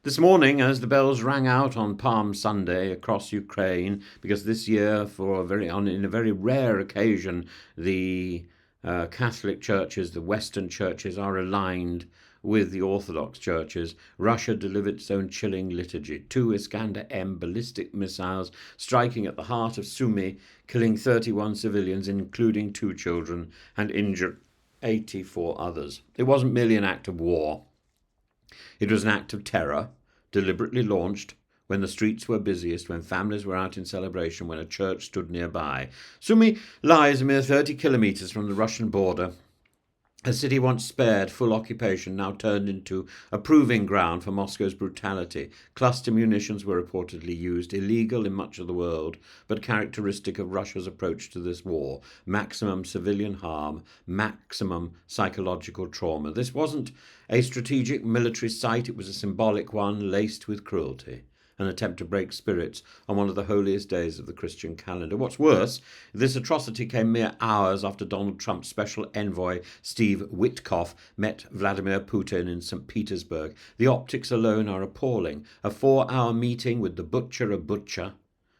This morning, as the bells rang out on Palm Sunday across Ukraine, because this year, in a very rare occasion, the Catholic churches, the Western churches, are aligned with the Orthodox churches, Russia delivered its own chilling liturgy. 2 Iskander-M ballistic missiles striking at the heart of Sumy, killing 31 civilians, including 2 children, and injured 84 others. It wasn't merely an act of war. It was an act of terror, deliberately launched when the streets were busiest, when families were out in celebration, when a church stood nearby. Sumy lies a mere 30 kilometres from the Russian border. A city once spared full occupation, now turned into a proving ground for Moscow's brutality. Cluster munitions were reportedly used, illegal in much of the world, but characteristic of Russia's approach to this war. Maximum civilian harm, maximum psychological trauma. This wasn't a strategic military site, it was a symbolic one laced with cruelty. An attempt to break spirits on one of the holiest days of the Christian calendar. What's worse, this atrocity came mere hours after Donald Trump's special envoy, Steve Witkoff, met Vladimir Putin in St. Petersburg. The optics alone are appalling. A 4-hour meeting with the butcher of Butcher,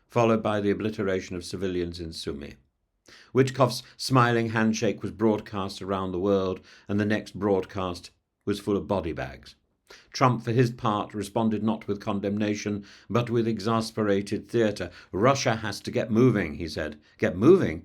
followed by the obliteration of civilians in Sumy. Witkoff's smiling handshake was broadcast around the world, and the next broadcast was full of body bags. Trump, for his part, responded not with condemnation, but with exasperated theatre. Russia has to get moving, he said. Get moving?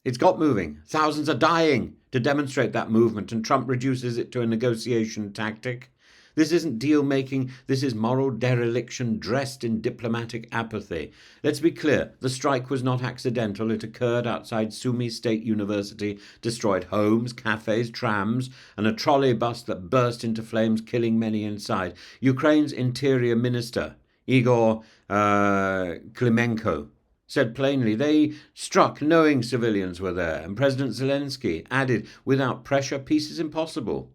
It's got moving. Thousands are dying to demonstrate that movement, and Trump reduces it to a negotiation tactic. This isn't deal-making, this is moral dereliction dressed in diplomatic apathy. Let's be clear, the strike was not accidental. It occurred outside Sumy State University, destroyed homes, cafes, trams, and a trolley bus that burst into flames, killing many inside. Ukraine's Interior Minister, Igor Klimenko, said plainly they struck knowing civilians were there, and President Zelensky added, without pressure, peace is impossible.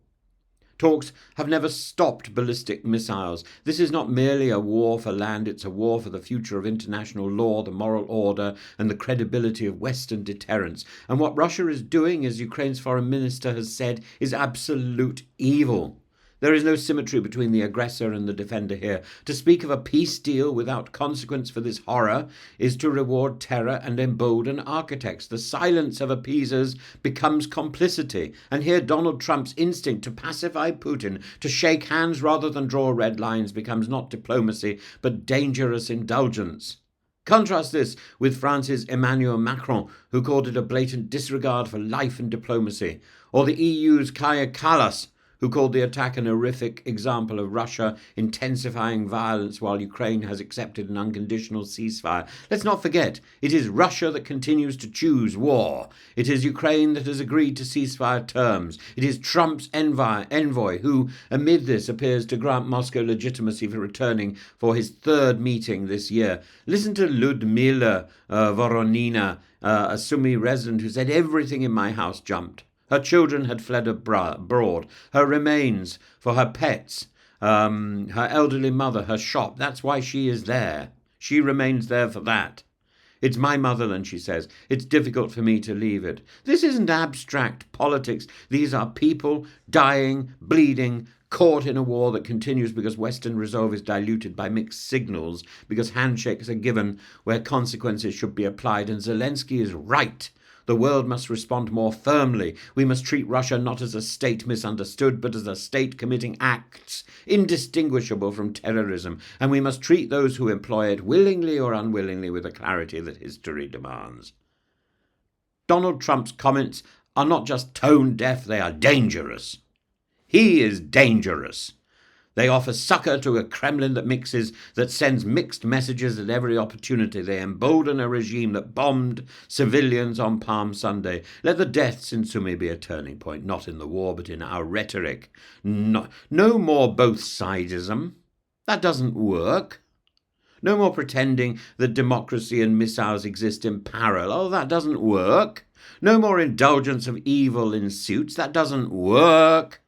Talks have never stopped ballistic missiles. This is not merely a war for land, it's a war for the future of international law, the moral order, and the credibility of Western deterrence. And what Russia is doing, as Ukraine's foreign minister has said, is absolute evil. There is no symmetry between the aggressor and the defender here. To speak of a peace deal without consequence for this horror is to reward terror and embolden architects. The silence of appeasers becomes complicity. And here Donald Trump's instinct to pacify Putin, to shake hands rather than draw red lines, becomes not diplomacy, but dangerous indulgence. Contrast this with France's Emmanuel Macron, who called it a blatant disregard for life and diplomacy, or the EU's Kaja Kallas, who called the attack an horrific example of Russia intensifying violence while Ukraine has accepted an unconditional ceasefire. Let's not forget, it is Russia that continues to choose war. It is Ukraine that has agreed to ceasefire terms. It is Trump's envoy who, amid this, appears to grant Moscow legitimacy for returning for his 3rd meeting this year. Listen to Ludmila Voronina, a Sumy resident who said, "Everything in my house jumped. Her children had fled abroad. Her remains for her pets, her elderly mother, her shop. That's why she is there. She remains there for that. It's my motherland," she says. "It's difficult for me to leave it." This isn't abstract politics. These are people dying, bleeding, caught in a war that continues because Western resolve is diluted by mixed signals, because handshakes are given where consequences should be applied. And Zelensky is right. The world must respond more firmly. We must treat Russia not as a state misunderstood, but as a state committing acts indistinguishable from terrorism. And we must treat those who employ it, willingly or unwillingly, with the clarity that history demands. Donald Trump's comments are not just tone deaf, they are dangerous. He is dangerous. They offer succor to a Kremlin that sends mixed messages at every opportunity. They embolden a regime that bombed civilians on Palm Sunday. Let the deaths in Sumy be a turning point, not in the war, but in our rhetoric. No more both-sidism. That doesn't work. No more pretending that democracy and missiles exist in parallel. That doesn't work. No more indulgence of evil in suits. That doesn't work.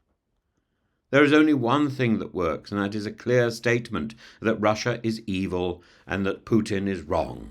There is only one thing that works, and that is a clear statement that Russia is evil and that Putin is wrong.